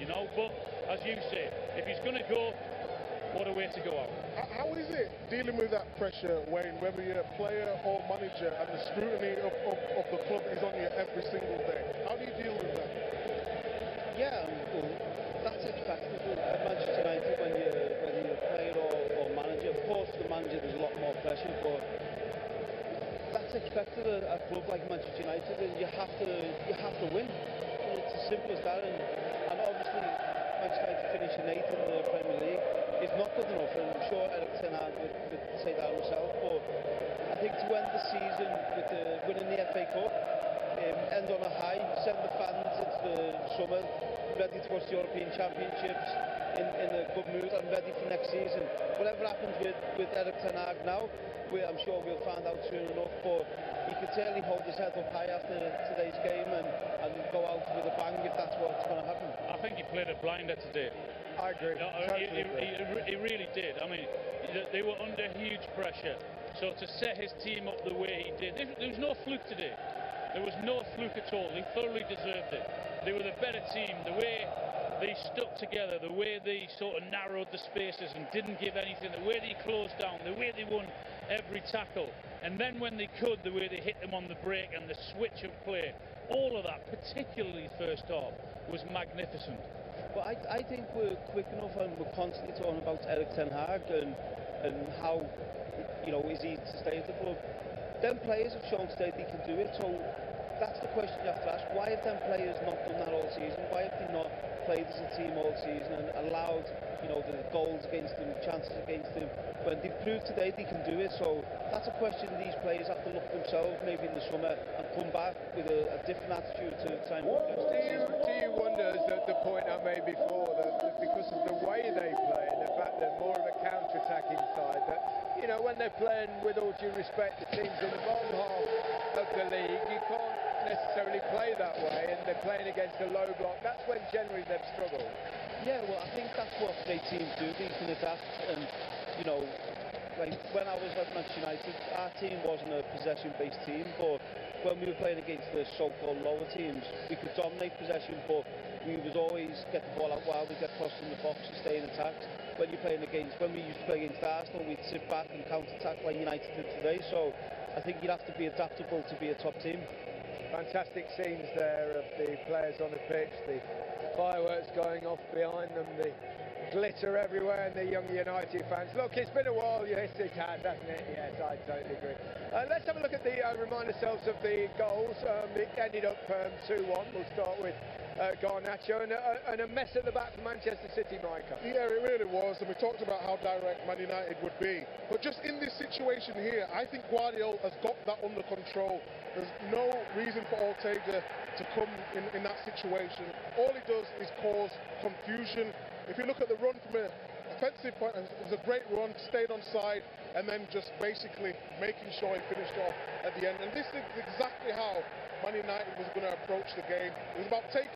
you know. But as you say, if he's going to go, what a way to go out. How is it dealing with that pressure, Wayne, whether you're a player or manager, and the scrutiny of the club is on you every single day? How do you deal with that? Yeah, well, that's expected at Manchester United when you're a player or manager. Of course, the manager, there's a lot more pressure, but that's expected at a club like Manchester United, and you have to win. It's as simple as that. And obviously, Manchester United finishing 8th in the Premier League is not good enough, and I'm sure Erik ten Hag would say that himself. But I think to end the season with winning the FA Cup, end on a high, send the fans into the summer ready to watch the European Championships in a good mood and ready for next season. Whatever happens with Erik ten Hag now, I'm sure we'll find out soon enough, but he could certainly hold his head up high after today's game and go out with a bang if that's what's going to happen. I think he played a blinder today. I agree. No, he really did. I mean, they were under huge pressure. So to set his team up the way he did, there was no fluke today. There was no fluke at all. They thoroughly deserved it. They were the better team. The way they stuck together, the way they sort of narrowed the spaces and didn't give anything, the way they closed down, the way they won every tackle, and then when they could, the way they hit them on the break and the switch of play, all of that, particularly first half, was magnificent. But I think we're quick enough, and we're constantly talking about Erik ten Hag and how, is he to stay at the club. Them players have shown today they can do it, so that's the question you have to ask. Why have them players not done that all season? Why have they not played as a team all season and allowed, the goals against them, chances against them, when they've proved today they can do it? So that's a question these players have to look themselves maybe in the summer and come back with a different attitude to try and win. Do you wonder the point I made before, that because of the way they play and the fact they're more of a counter-attacking side, that when they're playing, with all due respect, the teams in the bottom half of the league, you can't necessarily play that way, and they're playing against a low block. That's when generally they've struggled. Yeah, well, I think that's what great teams do. They can adapt, and like when I was at Manchester United, our team wasn't a possession-based team, but when we were playing against the so-called lower teams, we could dominate possession, but we would always get the ball out wide, we'd get crossed in the box and stay in attack. When we used to play against Arsenal, we'd sit back and counter-attack like United did today. So I think you'd have to be adaptable to be a top team. Fantastic scenes there of the players on the pitch, the fireworks going off behind them, the glitter everywhere, and the young United fans. Look, it's been a while. Yes, it has, hasn't it? Yes, I totally agree. Let's have a look at remind ourselves of the goals. It ended up 2-1. We'll start with Garnacho, and a mess at the back for Manchester City, Micah. Yeah, it really was, and we talked about how direct Man United would be. But just in this situation here, I think Guardiola has got that under control. There's no reason for Ortega to come in that situation. All he does is cause confusion. If you look at the run from an offensive point, it was a great run, stayed on side, and then just basically making sure he finished off at the end. And this is exactly how Man United was going to approach the game. It was about taking